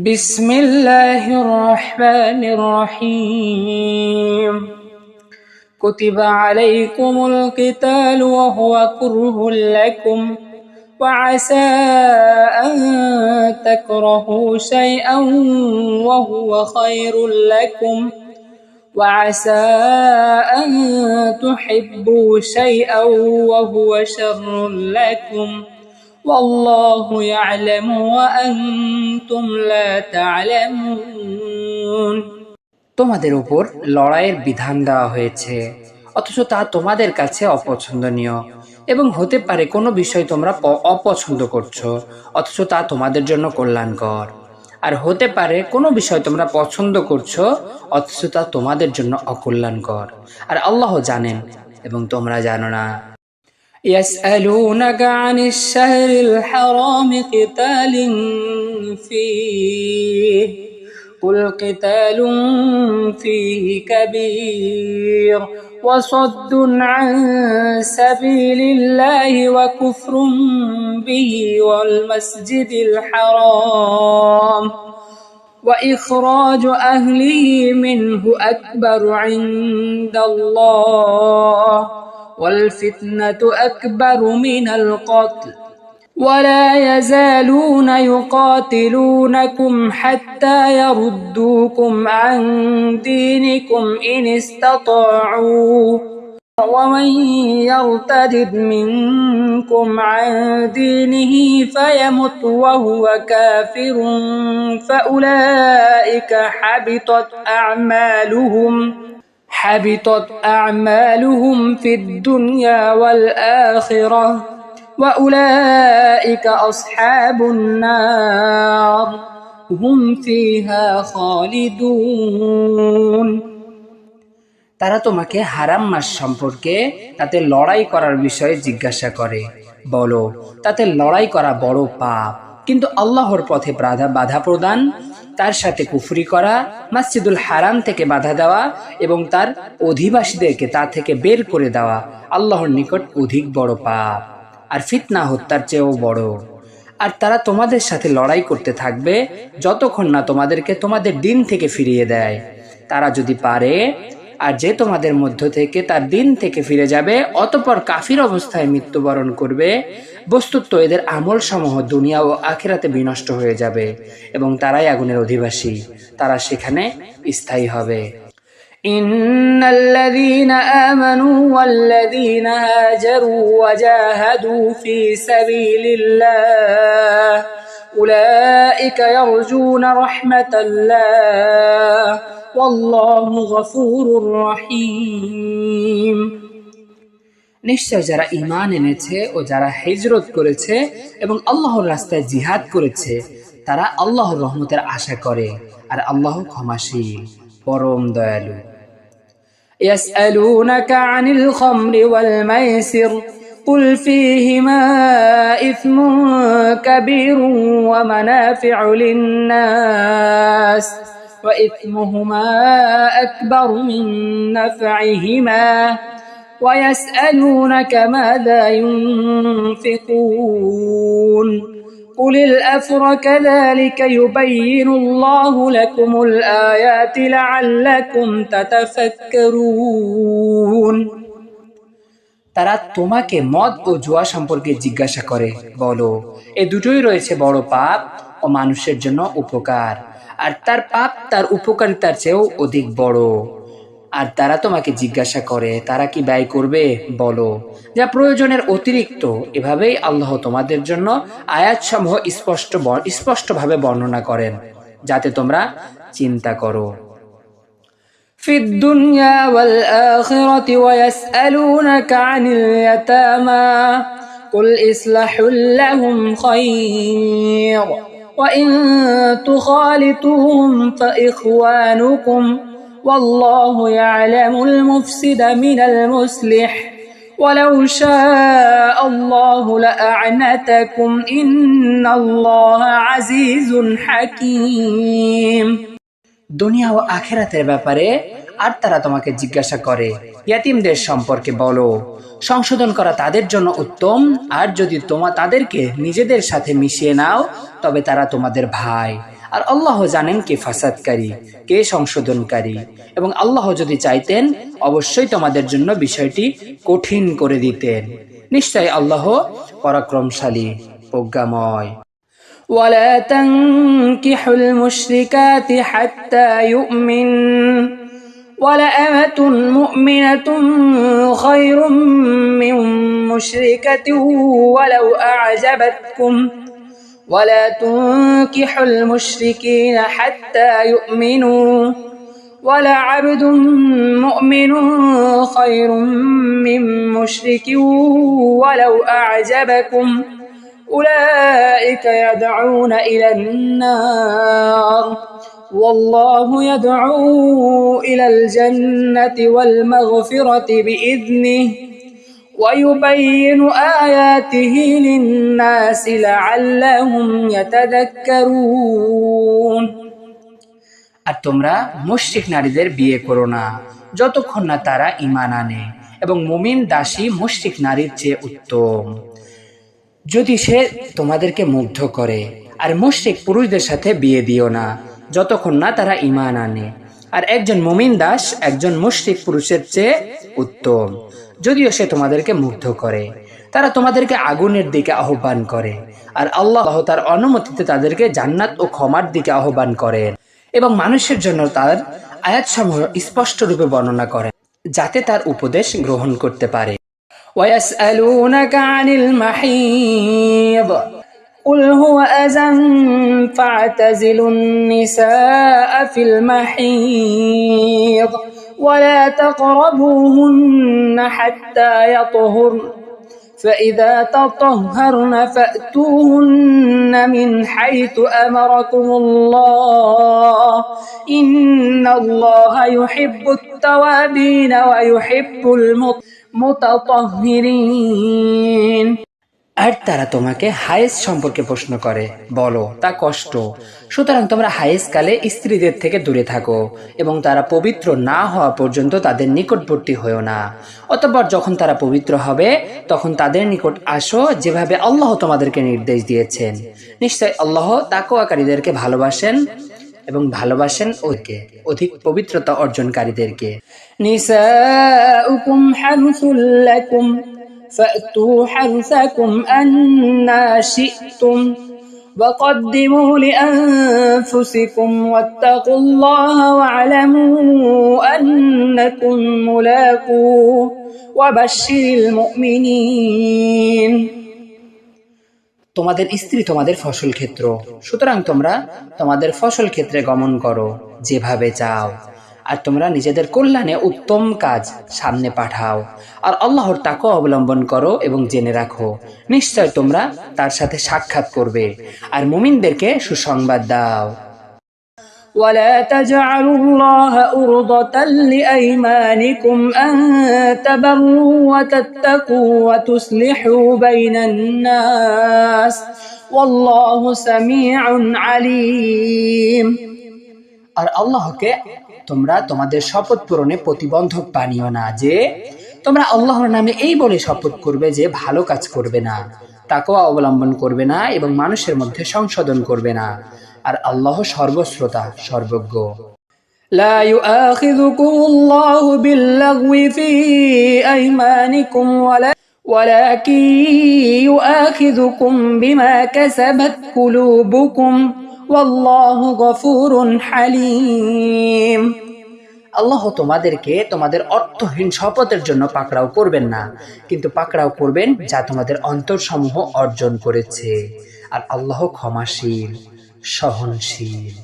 بسم الله الرحمن الرحيم كتب عليكم القتال وهو كره لكم وعسى أن تكرهوا شيئا وهو خير لكم وعسى أن تحبوا شيئا وهو شر لكم والله يعلم وأنتم لا تعلمون তোমাদের উপর লড়াইয়ের বিধান দেওয়া হয়েছে, অথচ তা তোমাদের কাছে অপছন্দনীয় এবং হতে পারে কোনো বিষয় তোমরা অপছন্দ করছো, অথচ তা তোমাদের জন্য কল্যাণকর। আর হতে পারে কোনো বিষয় তোমরা পছন্দ করছো, অথচ তা তোমাদের জন্য অকল্যাণকর। আর আল্লাহ জানেন এবং তোমরা জানো না। يسألونك عن الشهر الحرام قتال فيه قل قتال فيه كبير وصد عن سبيل الله وكفر به والمسجد الحرام وإخراج أهله منه أكبر عند الله والفتنة أكبر من القتل ولا يزالون يقاتلونكم حتى يردوكم عن دينكم إن استطاعوا ومن يرتد منكم عن دينه فيمت وهو كافر فأولئك حبطت أعمالهم في الدنيا والآخرة وأولئك أصحاب النار هم فيها خالدون তারা তোমাকে হারাম মাস সম্পর্কে তাতে লড়াই করার বিষয়ে জিজ্ঞাসা করে। বলো, তাতে লড়াই করা বড় পাপ, কিন্তু আল্লাহর পথে বাধা প্রদান, তার সাথে কুফরি করা, মসজিদুল হারাম থেকে বাধা দেওয়া এবং তার অধিবাসীদেরকে তা থেকে বের করে দেওয়া আল্লাহর নিকট অধিক বড় পাপ, আর ফিতনা হত্যার চেয়েও বড়। আর তারা তোমাদের সাথে লড়াই করতে থাকবে যতক্ষণ না তোমাদেরকে তোমাদের দিন থেকে ফিরিয়ে দেয়। তারা যদি পারে, আর যে তোমাদের মধ্য থেকে তার দিন থেকে ফিরে যাবে অতঃপর কাফির অবস্থায় মৃত্যুবরণ করবে, বস্তুত এদের আমল সমূহ দুনিয়া ও আখিরাতে বিনষ্ট হয়ে যাবে এবং তারাই আগুনের অধিবাসী, তারা সেখানে স্থায়ী হবে। ইন্নাল্লাযীনা আমানু ওয়াল্লাযীনা হাজারু ওয়াজাহাদু ফি সাবিলিল্লাহ উলাইকা ইয়ারজুনা রাহমাতাল্লাহ ওয়াল্লাহু গফুরুর রহিম। নিশ্চয় যারা ঈমান এনেছে ও যারা হিজরত করেছে এবং আল্লাহর রাস্তায় জিহাদ করেছে তারা আল্লাহর রহমতের আশা করে, আর আল্লাহ ক্ষমাশীল, পরম দয়ালু। ইয়াসআলুনাকা আনিল খামরি ওয়াল মাইসির قل فيهما إثم كبير ومنافع للناس وإثمهما أكبر من نفعهما ويسألونك ماذا ينفقون قل العفو كذلك يبين الله لكم الآيات لعلكم تتفكرون তারা তোমাকে মদ ও জুয়া সম্পর্কে জিজ্ঞাসা করে। বলো, এ দুটোই রয়েছে বড় পাপ ও মানুষের জন্য উপকার, আর তার পাপ তার উপকারিতার চেয়েও অধিক বড়। আর তারা তোমাকে জিজ্ঞাসা করে তারা কি ব্যয় করবে। বলো, যা প্রয়োজনের অতিরিক্ত। এভাবেই আল্লাহ তোমাদের জন্য আয়াতসমূহ স্পষ্টভাবে বর্ণনা করেন যাতে তোমরা চিন্তা করো। في الدنيا والآخرة ويسألونك عن اليتامى قل إصلاح لهم خير وإن تخالطوهم فإخوانكم والله يعلم المفسد من المصلح ولو شاء الله لأعنتكم إن الله عزيز حكيم। দুনিয়া ও আখিরাতের ব্যাপারে আর তারা তোমাকে জিজ্ঞাসা করে ইয়াতিমদের সম্পর্কে। বলো, সংশোধন করা তাদের জন্য উত্তম, আর যদি তাদেরকে নিজেদের সাথে মিশিয়ে নাও তবে তারা তোমাদের ভাই, আর আল্লাহ জানেন কে ফাসাদকারী, কে সংশোধনকারী, এবং আল্লাহ যদি চাইতেন অবশ্যই তোমাদের জন্য বিষয়টি কঠিন করে দিতেন। নিশ্চয় আল্লাহ পরাক্রমশালী, প্রজ্ঞাময়। ولا تنكحوا المشركات حتى يؤمن ولأمة مؤمنة خير من مشركة ولو أعجبتكم ولا تنكحوا المشركين حتى يؤمنوا ولعبد مؤمن خير من مشرك ولو أعجبكم أولئك يدعون إلى النار والله يدعو إلى الجنة والمغفرة بإذنه ويبين آياته للناس لعلهم يتذكرون। আর তোমরা মুশরিক নারীদের বিয়ে করো না যতক্ষণ না তারা ঈমান আনে, এবং মুমিন দাসী মুশরিক নারীর চেয়ে উত্তম যদি সে তোমাদেরকে মুগ্ধ করে। আর মুশরিক পুরুষদের সাথে বিয়ে দিও না যতক্ষণ না তারা ঈমান আনে। আর একজন মুমিন দাস একজন মুশরিক পুরুষের চেয়ে উত্তম যদিও সে তোমাদেরকে মুগ্ধ করে। তারা তোমাদেরকে আগুনের দিকে আহ্বান করে, আর আল্লাহ তার অনুমতিতে তাদেরকে জান্নাত ও ক্ষমার দিকে আহ্বান করেন, এবং মানুষের জন্য তার আয়াতসমূহ স্পষ্ট রূপে বর্ণনা করেন যাতে তার উপদেশ গ্রহণ করতে পারে। ويسألونك عن المحيض قل هو أذى فاعتزلوا النساء في المحيض ولا تقربوهن حتى يطهرن فإذا تطهرن فأتوهن من حيث أمركم الله إن الله يحب التوابين ويحب المتطهرين। আর তারা তোমাকে হায়েজ সম্পর্কে প্রশ্ন করে, বলো তা কষ্ট, সুতরাং তোমরা হায়েজ কালে স্ত্রীদের থেকে দূরে থাকো এবং তারা পবিত্র না হওয়া পর্যন্ত তাদের নিকটবর্তী হয়েও না। অতঃপর যখন তারা পবিত্র হবে তখন তাদের নিকট আসো যেভাবে আল্লাহ তোমাদেরকে নির্দেশ দিয়েছেন। নিশ্চয় আল্লাহ তাকওয়াকারীদেরকে ভালোবাসেন এবং ভালোবাসেন ওকে অধিক পবিত্রতা অর্জনকারীদেরকে। নিসাউকুম হারসুল লাকুম فأتوا حرثكم أنا شئتم وقدموا لأنفسكم واتقوا الله واعلموا أنكم ملاقوه وبشر المؤمنين। তোমাদের স্ত্রী তোমাদের ফসল ক্ষেত্র, সুতরাং তোমরা তোমাদের ফসল ক্ষেত্রে গমন করো যেভাবে চাও, আর তোমরা নিজেদের কল্যাণে উত্তম কাজ সামনে পাঠাও, আর আল্লাহর তাকওয়া অবলম্বন করো এবং জেনে রাখো নিশ্চয় তোমরা তার সাথে সাক্ষাৎ করবে। আর মুমিনদেরকে সুসংবাদ দাও। ولا تجعلوا الله عرضة لأيمانكم أن تبروا وتتقوا وتصلحوا بين الناس والله سميع عليم। আর আল্লাহকে তোমরা তোমাদের শপথ পূরণে প্রতিবন্ধক বানিও না যে তোমরা আল্লাহর নামে এই বলে শপথ করবে যে ভালো কাজ করবে না, তাকওয়া অবলম্বন করবে না এবং মানুষের মধ্যে সংশোধন করবে না, আর আল্লাহ সর্বশ্রোতা সর্বজ্ঞ। لا يؤاخذكم الله باللغو في أيمانكم ولكن يؤاخذكم بما كسبت قلوبكم والله غفور حليم। আল্লাহ তোমাদেরকে তোমাদের অর্থহীন শপথের জন্য পাকড়াও করবেন না, কিন্তু পাকড়াও করবেন যা তোমাদের অন্তরসমূহ অর্জন করেছে, আর আল্লাহ ক্ষমাশীল সহনশীল।